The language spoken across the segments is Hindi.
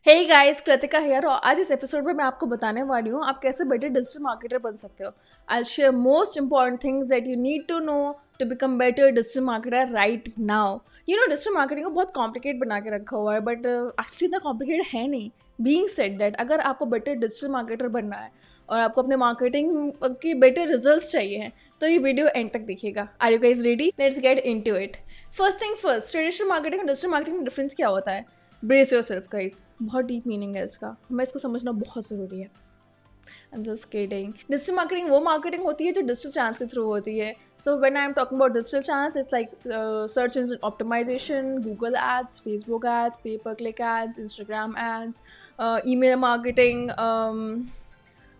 हे गाइस, कृतिका हियर और आज इस एपिसोड में मैं आपको बताने वाली हूँ आप कैसे बेटर डिजिटल मार्केटर बन सकते हो। I share most important things that you need to know to become better digital marketer right now. Digital marketing को बहुत कॉम्प्लिकेट बना के रखा हुआ है, बट एक्चुअली इतना कॉम्प्लिकेट है नहीं। बीइंग सेड दैट, अगर आपको बेटर डिजिटल मार्केटर बनना है और आपको अपने मार्केटिंग की बेटर रिजल्ट्स चाहिए हैं तो ये वीडियो एंड तक देखिएगा। Are you guys ready? Let's get into it. First thing first, traditional marketing और डिजिटल मार्केटिंग में डिफरेंस क्या होता है? ब्रेस योर सेल्फ गाइस, बहुत डीप मीनिंग है इसका, हमें इसको समझना बहुत ज़रूरी है। I am just kidding. Digital marketing वो मार्केटिंग होती है जो डिजिटल चैनल्स के थ्रू होती है। So when I am talking about digital channels, it's like search engine optimisation, Google ads, Facebook ads, pay per click ads, Instagram ads, email marketing,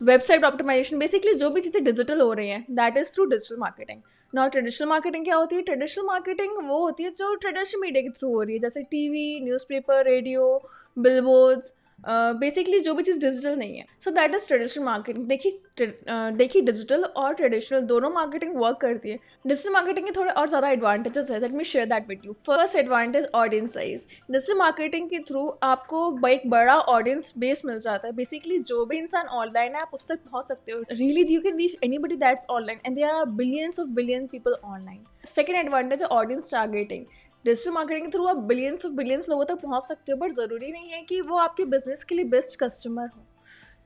website optimization. Basically जो भी चीज़ें डिजिटल हो रही हैं that is through digital marketing. Not traditional marketing क्या होती है? ट्रेडिशनल मार्केटिंग वो होती है जो ट्रेडिशनल मीडिया के थ्रू हो रही है, जैसे TV, newspaper, radio, billboards, basically जो भी चीज़ डिजिटल नहीं है। So that is traditional marketing. देखिए डिजिटल और ट्रेडिशनल दोनों मार्केटिंग वर्क करती है। डिजिटल मार्केटिंग के थोड़े और ज़्यादा एडवांटेजेस है, let me share that with you. First advantage, audience size. Digital marketing के थ्रू आपको एक बड़ा ऑडियंस बेस मिल जाता है। बेसिकली जो भी इंसान ऑनलाइन है आप उस तक पहुंच सकते हो। Really you can reach anybody that's online and there are billions of billion people online. Second advantage है ऑडियंस टारगेटिंग। डिजिटल मार्केटिंग के थ्रू आप बिलियंस ऑफ बिलियंस लोगों तक पहुंच सकते हो, बट ज़रूरी नहीं है कि वो आपके बिजनेस के लिए बेस्ट कस्टमर हो।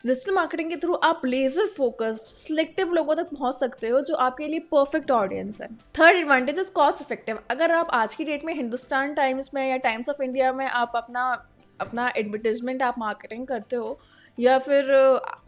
डिजिटल मार्केटिंग के थ्रू आप लेजर फोकस सिलेक्टिव लोगों तक पहुंच सकते हो जो आपके लिए परफेक्ट ऑडियंस है। Third advantage is cost effective. अगर आप आज की डेट में हिंदुस्तान टाइम्स में या टाइम्स ऑफ इंडिया में आप अपना अपना एडवर्टीजमेंट आप मार्केटिंग करते हो, या फिर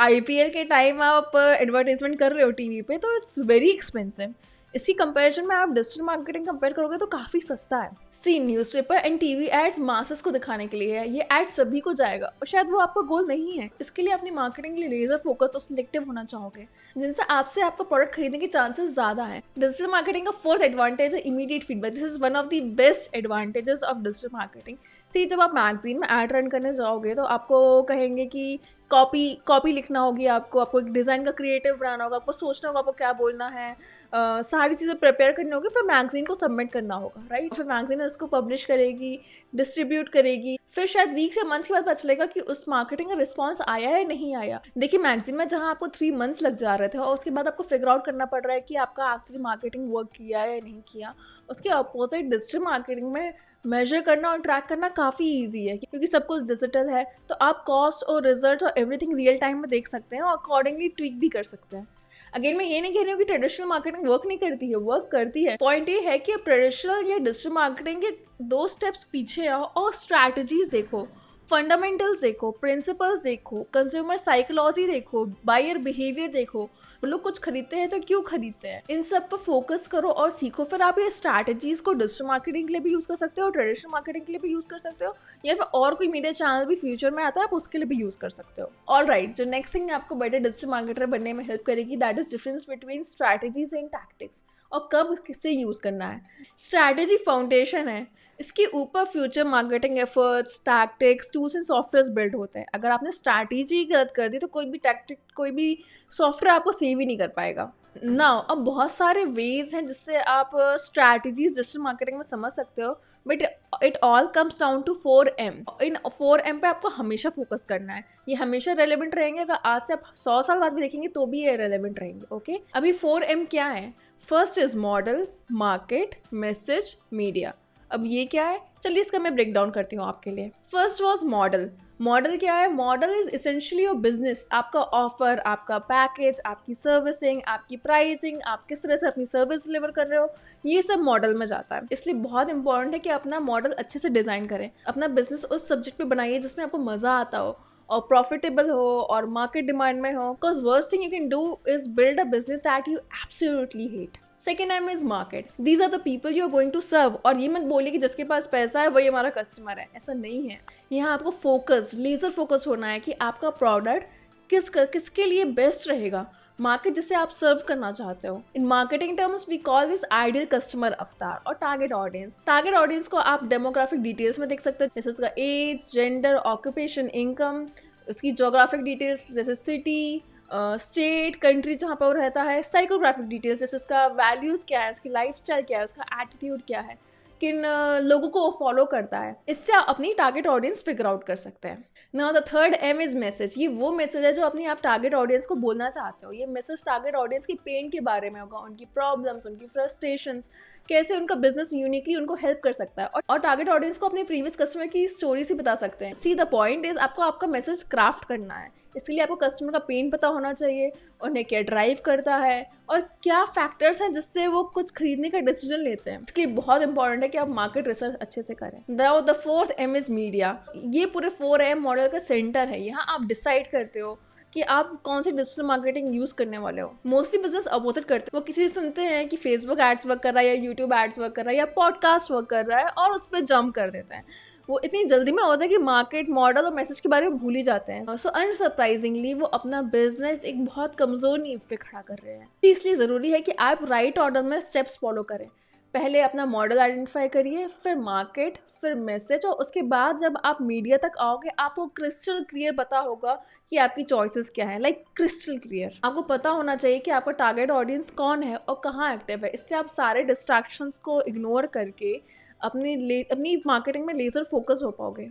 आईपीएल के टाइम आप एडवर्टीजमेंट कर रहे हो टीवी पे, तो इट्स वेरी एक्सपेंसिव। इसी कंपैरिजन में आप डिजिटल मार्केटिंग कंपेयर करोगे तो काफ़ी सस्ता है। See, newspaper and TV ads masses को दिखाने के लिए है, ये एड सभी को जाएगा और शायद वो आपका गोल नहीं है। इसके लिए अपनी मार्केटिंग के लिए लेजर फोकस और सिलेक्टिव होना चाहोगे, जिनसे आपसे आपका प्रोडक्ट खरीदने के चांसेस ज़्यादा है। डिजिटल मार्केटिंग का फोर्थ एडवांटेज है immediate feedback. This is one of the best advantages of digital marketing. See, जब आप मैगजीन में एड रन करने जाओगे तो आपको कहेंगे कि कॉपी लिखना होगी, आपको एक डिज़ाइन का क्रिएटिव बनाना होगा, आपको सोचना होगा आपको क्या बोलना है, सारी चीज़ें प्रिपेयर करनी होगी, फिर मैगजीन को सबमिट करना होगा, राइट? फिर मैगजीन उसको पब्लिश करेगी, डिस्ट्रीब्यूट करेगी, फिर शायद वीक से मंथ्स के बाद पता चलेगा कि उस मार्केटिंग का रिस्पॉन्स आया है नहीं आया। देखिए मैगजीन में जहाँ आपको 3 मंथ्स लग जा रहे थे और उसके बाद आपको फिगर आउट करना पड़ रहा है कि आपका एक्चुअली मार्केटिंग वर्क किया है या नहीं किया। उसके अपोजिट डिजिटल मार्केटिंग में मेजर करना और ट्रैक करना काफ़ी ईजी है, क्योंकि सब कुछ डिजिटल है, तो आप कॉस्ट और रिजल्ट और एवरीथिंग रियल टाइम में देख सकते हैं और अकॉर्डिंगली ट्वीक भी कर सकते हैं। अगेन मैं ये नहीं कह रही हूँ कि ट्रेडिशनल मार्केटिंग वर्क नहीं करती है, वर्क करती है। पॉइंट ये है कि ट्रेडिशनल या डिजिटल मार्केटिंग के 2 स्टेप्स पीछे आओ और स्ट्रैटेजीज देखो, फंडामेंटल्स देखो, प्रिंसिपल्स देखो, कंज्यूमर साइकोलॉजी देखो, बायर बिहेवियर देखो, लोग कुछ खरीदते हैं तो क्यों खरीदते हैं, इन सब पर फोकस करो और सीखो। फिर आप ये स्ट्रैटेजीज को डिजिटल मार्केटिंग के लिए भी यूज़ कर सकते हो, ट्रेडिशनल मार्केटिंग के लिए भी यूज़ कर सकते हो, या फिर और कोई मीडिया चैनल भी फ्यूचर में आता है आप उसके लिए भी यूज़ कर सकते हो। ऑल राइट, जो नेक्स्ट थिंग आपको बेटर डिजिटल मार्केटर बनने में हेल्प करेगी that is difference between strategies and tactics, और कब किससे यूज़ करना है। स्ट्रैटेजी फाउंडेशन है, इसके ऊपर future marketing efforts, tactics, tools and software build होते हैं। अगर आपने स्ट्रैटेजी गलत कर दी तो कोई भी टैक्टिक, कोई भी सॉफ्टवेयर आपको सेव ही नहीं कर पाएगा। नाउ अब बहुत सारे वेज हैं जिससे आप स्ट्रैटेजीज डिजिटल मार्केटिंग में समझ सकते हो, but it all comes down to 4M। इन 4M पे आपको हमेशा फोकस करना है, ये हमेशा रेलेवेंट रहेंगे। अगर आज से आप 100 साल बाद भी देखेंगे तो भी ये रेलेवेंट रहेंगे। ओके, अभी 4M क्या है? First is model, market, message, media. अब ये क्या है? चलिए इसका मैं ब्रेक डाउन करती हूँ आपके लिए। First was model. मॉडल क्या है? Model is essentially your business. आपका ऑफर, आपका पैकेज, आपकी सर्विसिंग, आपकी प्राइसिंग, आप किस तरह से अपनी सर्विस डिलीवर कर रहे हो, ये सब मॉडल में जाता है। इसलिए बहुत इंपॉर्टेंट है कि अपना मॉडल अच्छे से डिज़ाइन करें, अपना बिजनेस उस सब्जेक्ट पे बनाइए जिसमें आपको मज़ा आता हो और प्रॉफिटेबल हो और मार्केट डिमांड में हो। Because worst thing you can do is build a business that you absolutely hate. Second M is market. These are the people you are going to serve. और ये मत बोलिए कि जिसके पास पैसा है वही हमारा कस्टमर है, ऐसा नहीं है। यहाँ आपको फोकस, लेजर फोकस होना है कि आपका प्रोडक्ट किसके लिए बेस्ट रहेगा, मार्केट जिसे आप सर्व करना चाहते हो। In marketing terms we call this ideal customer avatar और टारगेट ऑडियंस। टारगेट ऑडियंस को आप डेमोग्राफिक डिटेल्स में देख सकते हो, जैसे उसका एज, जेंडर, ऑक्यूपेशन, इनकम, उसकी जोग्राफिक डिटेल्स जैसे सिटी, स्टेट, कंट्री जहाँ पर वो रहता है, साइकोग्राफिक डिटेल्स जैसे उसका वैल्यूज़ क्या है, उसकी लाइफ स्टाइल क्या है, उसका एटीट्यूड क्या है, किन लोगों को वो फॉलो करता है। इससे आप अपनी टारगेट ऑडियंस फिगर आउट कर सकते हैं। Now the third M is message. ये वो मैसेज है जो अपनी आप टारगेट ऑडियंस को बोलना चाहते हो। ये मैसेज टारगेट ऑडियंस की पेन के बारे में होगा, उनकी प्रॉब्लम्स, उनकी फ्रस्ट्रेशंस, कैसे उनका बिजनेस यूनिकली उनको हेल्प कर सकता है, और टारगेट ऑडियंस को अपने प्रीवियस कस्टमर की स्टोरी से बता सकते हैं। सी द पॉइंट इज आपको आपका मैसेज क्राफ्ट करना है। इसके लिए आपको कस्टमर का पेन पता होना चाहिए, उन्हें क्या ड्राइव करता है और क्या फैक्टर्स हैं जिससे वो कुछ खरीदने का डिसीजन लेते हैं। इसके बहुत इंपॉर्टेंट है कि आप मार्केट रिसर्च अच्छे से करें। The fourth M is media. ये पूरे 4M मॉडल का सेंटर है। यहाँ आप डिसाइड करते हो कि आप कौन सी डिजिटल मार्केटिंग यूज करने वाले हो। मोस्टली बिजनेस अपोजिट करते हैं। वो किसी से सुनते हैं कि फेसबुक एड्स वर्क कर रहा है या यूट्यूब एड्स वर्क कर रहा है या पॉडकास्ट वर्क कर रहा है और उस पर जंप कर देते हैं। वो इतनी जल्दी में होता है कि मार्केट मॉडल और मैसेज के बारे में भूल ही जाते हैं। सो अनसरप्राइजिंगली वो अपना बिजनेस एक बहुत कमजोर नींव पे खड़ा कर रहे हैं। इसलिए ज़रूरी है कि आप राइट ऑर्डर में स्टेप्स फॉलो करें। पहले अपना मॉडल आइडेंटिफाई करिए, फिर मार्केट, फिर मैसेज, और उसके बाद जब आप मीडिया तक आओगे आपको क्रिस्टल क्लियर पता होगा कि आपकी चॉइसेस क्या है। लाइक क्रिस्टल क्लियर आपको पता होना चाहिए कि आपका टारगेट ऑडियंस कौन है और कहाँ एक्टिव है। इससे आप सारे डिस्ट्रैक्शंस को इग्नोर करके अपनी मार्केटिंग में लेजर फोकस हो पाओगे।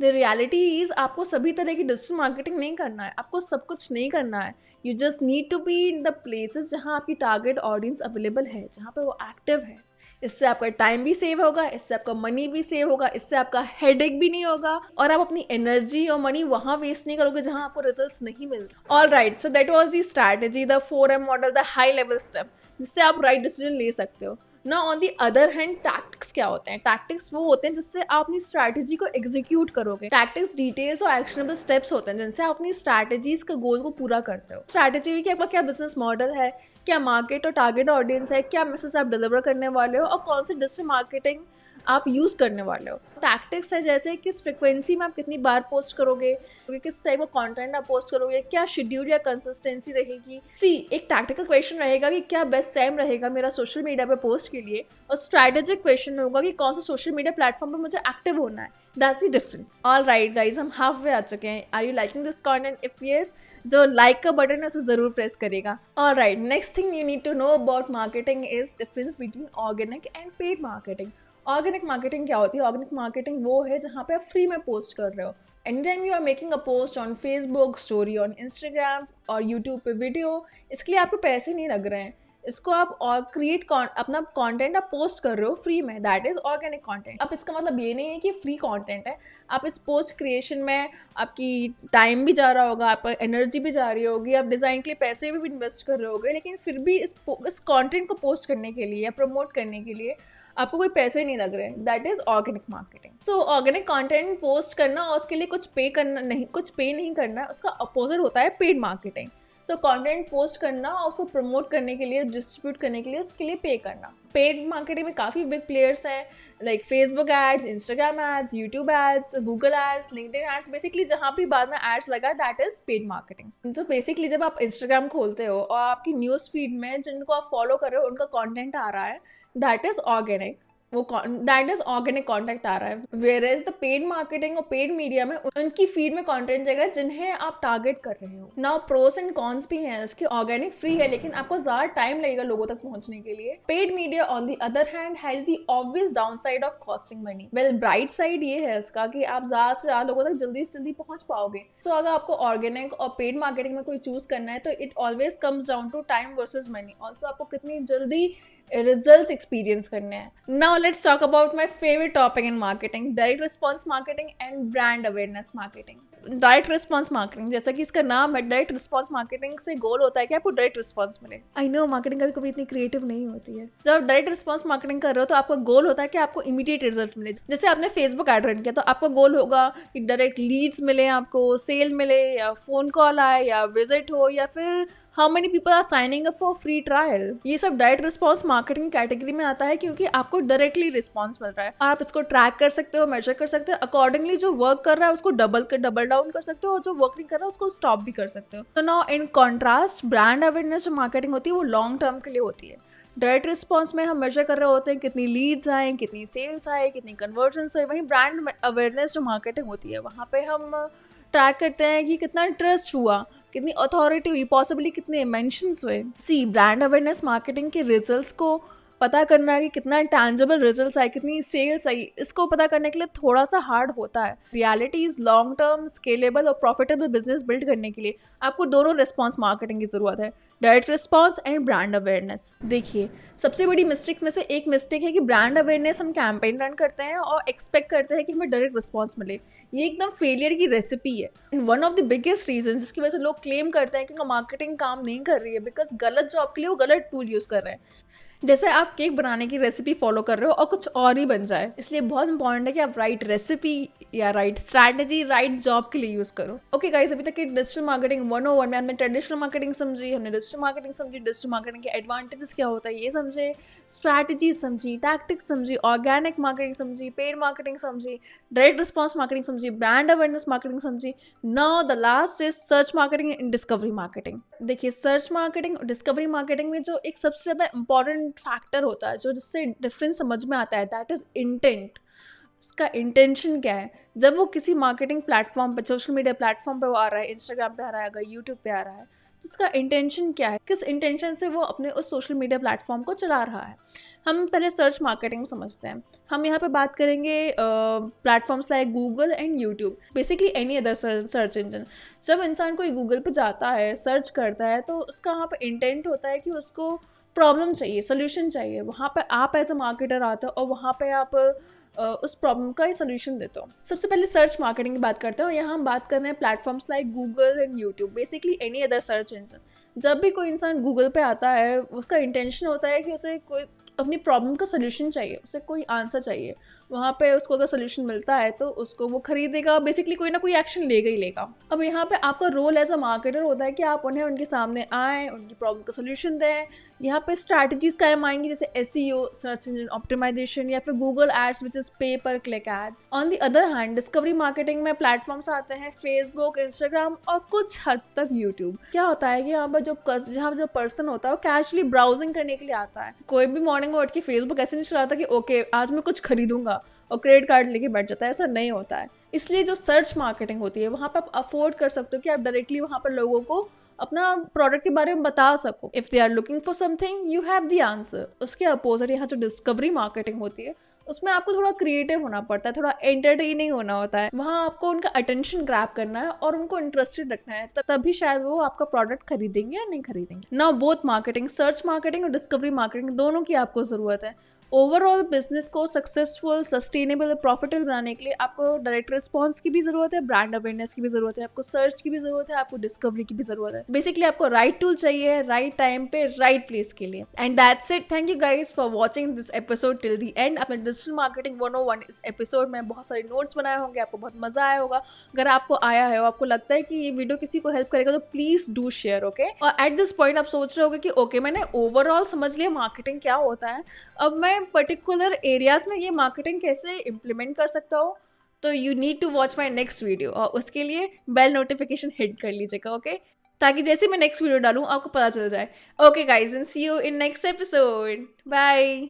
द रियलिटी इज आपको सभी तरह की डिजिटल मार्केटिंग नहीं करना है, आपको सब कुछ नहीं करना है। You just need to be in the places जहाँ आपकी टारगेट ऑडियंस अवेलेबल है, जहाँ पे वो एक्टिव है। इससे आपका टाइम भी सेव होगा, इससे आपका मनी भी सेव होगा, इससे आपका हेडेक भी नहीं होगा, और आप अपनी एनर्जी और मनी वहाँ वेस्ट नहीं करोगे जहाँ आपको रिजल्ट्स नहीं मिलते। All right, so that was the strategy, the 4M model, the high level step, जिससे आप राइट डिसीजन ले सकते हो ना। On the other hand tactics क्या होते हैं? टैक्टिक्स वो होते हैं जिससे आप अपनी स्ट्रैटेजी को एग्जीक्यूट करोगे। टैक्टिक्स डिटेल्स और एक्शनेबल स्टेप्स होते हैं जिनसे आप अपनी स्ट्रैटेजीज का गोल को पूरा करते हो। स्ट्रैटेजी कि आपका क्या बिजनेस मॉडल है, क्या मार्केट और टारगेट ऑडियंस है, क्या मैसेज आप डिलीवर करने वाले हो, और कौन सी डिजिटल मार्केटिंग आप यूज़ करने वाले हो। टैक्टिक्स है जैसे किस फ्रिक्वेंसी में आप कितनी बार पोस्ट करोगे, किस टाइप ऑफ कंटेंट आप पोस्ट करोगे, क्या शेड्यूल या कंसिस्टेंसी रहेगी। एक टैक्टिकल क्वेश्चन रहेगा कि क्या बेस्ट टाइम रहेगा मेरा सोशल मीडिया पे पोस्ट के लिए, और स्ट्रैटेजिक क्वेश्चन होगा कि कौन सा सोशल मीडिया प्लेटफॉर्म पे मुझे एक्टिव होना है। That's the difference. All right guys, हम हाफ वे आ चुके हैं। Are you liking this content? If yes, जो लाइक का बटन है उसे जरूर प्रेस करेगा। All right, next thing you need to know about marketing is difference between organic and paid marketing. Organic marketing क्या होती है? ऑर्गेनिक मार्केटिंग वो है जहाँ पे आप फ्री में पोस्ट कर रहे हो। Any time you are making a post on Facebook, story on Instagram और यूट्यूब पे वीडियो, इसके लिए आपको पैसे नहीं लग रहे हैं। इसको आप और अपना कंटेंट आप पोस्ट कर रहे हो फ्री में, दैट इज ऑर्गेनिक कंटेंट। अब इसका मतलब ये नहीं है कि फ्री कंटेंट है। आप इस पोस्ट क्रिएशन में आपकी टाइम भी जा रहा होगा, आपका एनर्जी भी जा रही होगी, आप डिज़ाइन के लिए पैसे भी इन्वेस्ट कर रहे होगे, लेकिन फिर भी इस कंटेंट को पोस्ट करने के लिए या प्रमोट करने के लिए आपको कोई पैसे नहीं लग रहे हैं। That is organic marketing. So organic content post करना और उसके लिए कुछ पे नहीं करना है, उसका अपोजिट होता है paid marketing. So content post करना और उसको प्रमोट करने के लिए, डिस्ट्रीब्यूट करने के लिए उसके लिए पे करना। पेड मार्केटिंग में काफ़ी बिग प्लेयर्स हैं, like Facebook ads, Instagram ads, YouTube ads, Google ads, LinkedIn ads. Basically जहाँ भी बाद में एड्स लगा, that is paid marketing. So basically जब आप इंस्टाग्राम खोलते हो और आपकी न्यूज़ फीड में जिनको आप फॉलो कर रहे हो उनका कॉन्टेंट आ रहा है, that is organic. That is organic content आ रहा है। Where is the paid marketing और पेड मीडिया में उनकी फीड में कॉन्टेंट जाएगा जिन्हें आप टारगेट कर रहे हो। नाउ प्रोस एंड कॉन्स भी हैं इसके। ऑर्गेनिक फ्री है लेकिन आपको ज्यादा टाइम लगेगा लोगों तक पहुंचने के लिए। Paid media on the other hand has the obvious down side of costing money. Well, bright side ये है इसका कि आप ज्यादा से ज्यादा लोगों तक जल्दी से जल्दी पहुंच पाओगे। सो अगर आपको ऑर्गेनिक और पेड मार्केटिंग में कोई चूज करना है तो it always comes down to time versus money. Also आपको कितनी जल्दी रिजल्ट्स एक्सपीरियंस करने हैं। Now let's talk about my favourite topic in marketing, direct response marketing and brand awareness marketing. Direct response marketing, जैसा कि इसका नाम है, डायरेक्ट रिस्पॉन्स मार्केटिंग से गोल होता है कि आपको डायरेक्ट रिस्पॉन्स मिले। आई नो मार्केटिंग कभी कभी इतनी क्रिएटिव नहीं होती है। जब आप डायरेक्ट रिस्पॉन्स मार्केटिंग कर रहे हो तो आपका गोल होता है कि आपको इमीडिएट रिजल्ट मिले। जैसे आपने फेसबुक एड रन किया तो आपका गोल होगा कि डायरेक्ट लीड्स मिले, आपको सेल मिले, या फोन कॉल आए, या विजिट हो, या फिर how many people are signing up for free trial. ये सब डायरेक्ट रिस्पॉन्स मार्केटिंग कैटेगरी में आता है क्योंकि आपको डायरेक्टली रिस्पॉन्स मिल रहा है और आप इसको ट्रैक कर सकते हो, मेजर कर सकते हो। अकॉर्डिंगली जो वर्क कर रहा है उसको डबल डाउन कर सकते हो और जो वर्क नहीं कर रहा है उसको स्टॉप भी कर सकते हो। तो now in contrast brand awareness जो मार्केटिंग होती है वो लॉन्ग टर्म के लिए होती है। डायरेक्ट रिस्पॉन्स में हम मेजर कर रहे होते हैं कितनी लीड्स आए, कितनी सेल्स आए, कितनी कन्वर्जन्स हुए। वहीं ब्रांड अवेयरनेस जो मार्केटिंग होती है वहाँ पे हम ट्रैक करते हैं कि कितना इंटरेस्ट हुआ, कितनी अथॉरिटी हुई, पॉसिबली कितने मेंशंस हुए। ब्रांड अवेयरनेस मार्केटिंग के रिजल्ट्स को पता करना कि कितना टैंजिबल रिजल्ट्स आए, कितनी सेल्स आई, इसको पता करने के लिए थोड़ा सा हार्ड होता है। Reality is long term scalable और प्रॉफिटेबल बिजनेस बिल्ड करने के लिए आपको दोनों रिस्पॉन्स मार्केटिंग की ज़रूरत है, direct response and brand awareness. देखिए, सबसे बड़ी मिस्टेक में से एक मिस्टेक है कि ब्रांड अवेयरनेस हम कैंपेन रन करते हैं और एक्सपेक्ट करते हैं कि हमें डायरेक्ट रिस्पॉन्स मिले। ये एकदम फेलियर की रेसिपी है। And one of the biggest reason जिसकी वजह से लोग क्लेम करते हैं कि उनका मार्केटिंग काम नहीं कर रही है, बिकॉज गलत जॉब के लिए वो गलत टूल यूज़ कर रहे हैं। जैसे आप केक बनाने की रेसिपी फॉलो कर रहे हो और कुछ और ही बन जाए। इसलिए बहुत इंपॉर्टेंट है कि आप राइट रेसिपी या राइट स्ट्रैटेजी राइट जॉब के लिए यूज करो। ओके गाइस, अभी तक की डिजिटल मार्केटिंग 101 में हमने ट्रेडिशनल मार्केटिंग समझी, हमने डिजिटल मार्केटिंग समझी, डिजिटल मार्केटिंग के एडवांटेजेस क्या होता है ये समझे, स्ट्रैटेजी समझी, टैक्टिक्स समझी, ऑर्गेनिक मार्केटिंग समझी, पेड मार्केटिंग समझी, डायरेक्ट रिस्पॉन्स मार्केटिंग समझी, ब्रांड अवेयरनेस मार्केटिंग समझी। Now the last is search marketing and discovery marketing. देखिए, सर्च मार्केटिंग और डिस्कवरी मार्केटिंग में जो एक सबसे ज़्यादा इंपॉर्टेंट फैक्टर होता है, जो जिससे डिफरेंस समझ में आता है, दैट इज़ इंटेंट। उसका इंटेंशन क्या है? जब वो किसी मार्केटिंग प्लेटफॉर्म पे, सोशल मीडिया प्लेटफॉर्म पे वो आ रहा है, इंस्टाग्राम पे आ रहा है, अगर यूट्यूब पे आ रहा है, तो उसका इंटेंशन क्या है? किस इंटेंशन से वो अपने उस सोशल मीडिया प्लेटफॉर्म को चला रहा है? हम पहले सर्च मार्केटिंग समझते हैं। हम यहाँ पे बात करेंगे platforms like Google and YouTube, basically any other search engine. जब इंसान कोई गूगल पे जाता है, सर्च करता है, तो उसका वहाँ पे इंटेंट होता है कि उसको प्रॉब्लम चाहिए, सोल्यूशन चाहिए। वहाँ पे आप एज अ मार्केटर आते हो और वहाँ पे आप उस प्रॉब्लम का सोल्यूशन देते हो। सबसे पहले सर्च मार्केटिंग की बात करते हो। यहाँ हम बात कर रहे हैं platforms like Google and YouTube, basically any other search engine. जब भी कोई इंसान गूगल पे आता है, उसका इंटेंशन होता है कि उसे कोई अपनी प्रॉब्लम का सोल्यूशन चाहिए, उसे कोई आंसर चाहिए। वहाँ पे उसको अगर सोल्यूशन मिलता है तो उसको वो खरीदेगा, बेसिकली कोई ना कोई एक्शन लेगा ही लेगा। अब यहाँ पे आपका रोल एज अ मार्केटर होता है कि आप उन्हें उनके सामने आएँ, उनकी प्रॉब्लम का सोल्यूशन दें। यहाँ पे स्ट्रैटेजीज कायम आएंगी, जैसे SEO, सर्च इंजन ऑप्टिमाइजेशन, या फिर Google ads which is pay per click ads. On the other hand, discovery marketing में प्लेटफॉर्म्स आते हैं फेसबुक, इंस्टाग्राम और कुछ हद तक यूट्यूब। क्या होता है कि यहाँ पर जहाँ जो पर्सन होता है वो कैजुअली ब्राउजिंग करने के लिए आता है। कोई भी मॉर्निंग में उठ के फेसबुक ऐसे नहीं चलाता कि ओके आज मैं कुछ खरीदूंगा और क्रेडिट कार्ड लेके बैठ जाता है, ऐसा नहीं होता है। इसलिए जो सर्च मार्केटिंग होती है, वहाँ पर आप अफोर्ड कर सकते हो कि आप डायरेक्टली वहाँ पर लोगों को अपना प्रोडक्ट के बारे में बता सको। If they are looking for something, you have the answer. उसके अपोजिट यहाँ जो डिस्कवरी मार्केटिंग होती है, उसमें आपको थोड़ा क्रिएटिव होना पड़ता है, थोड़ा एंटरटेनिंग होना होता है। वहाँ आपको उनका अटेंशन ग्रैब करना है और उनको इंटरेस्टेड रखना है, तभी शायद वो आपका प्रोडक्ट खरीदेंगे या नहीं खरीदेंगे। Now both marketing, search marketing और डिस्कवरी मार्केटिंग, दोनों की आपको ज़रूरत है। ओवरऑल बिजनेस को सक्सेसफुल, सस्टेनेबल और प्रॉफिटेबल बनाने के लिए आपको डायरेक्ट रिस्पॉन्स की भी जरूरत है, ब्रांड अवेयरनेस की भी जरूरत है, आपको सर्च की भी जरूरत है, आपको डिस्कवरी की भी जरूरत है। बेसिकली आपको राइट टूल चाहिए, राइट टाइम पे, राइट प्लेस के लिए। And that's it. Thank you guys for watching this episode till the and. अपने डिजिटल मार्केटिंग 101 इस एपिसोड में बहुत सारे नोट्स बनाए होंगे, आपको बहुत मजा आया होगा। अगर आपको आया है और आपको लगता है कि ये वीडियो किसी को हेल्प करेगा तो प्लीज डू शेयर, ओके। और एट दिस पॉइंट आप सोच रहे होगे कि ओके, मैंने ओवरऑल समझ लिया मार्केटिंग क्या होता है, अब मैं पर्टिकुलर एरियाज में ये मार्केटिंग कैसे इम्प्लीमेंट कर सकता हूँ, तो you need to watch my next video. और उसके लिए बेल नोटिफिकेशन हिट कर लीजिएगा, ओके, ताकि जैसे मैं नेक्स्ट वीडियो डालूँ आपको पता चल जाए। Okay guys, and see you in next episode. Bye.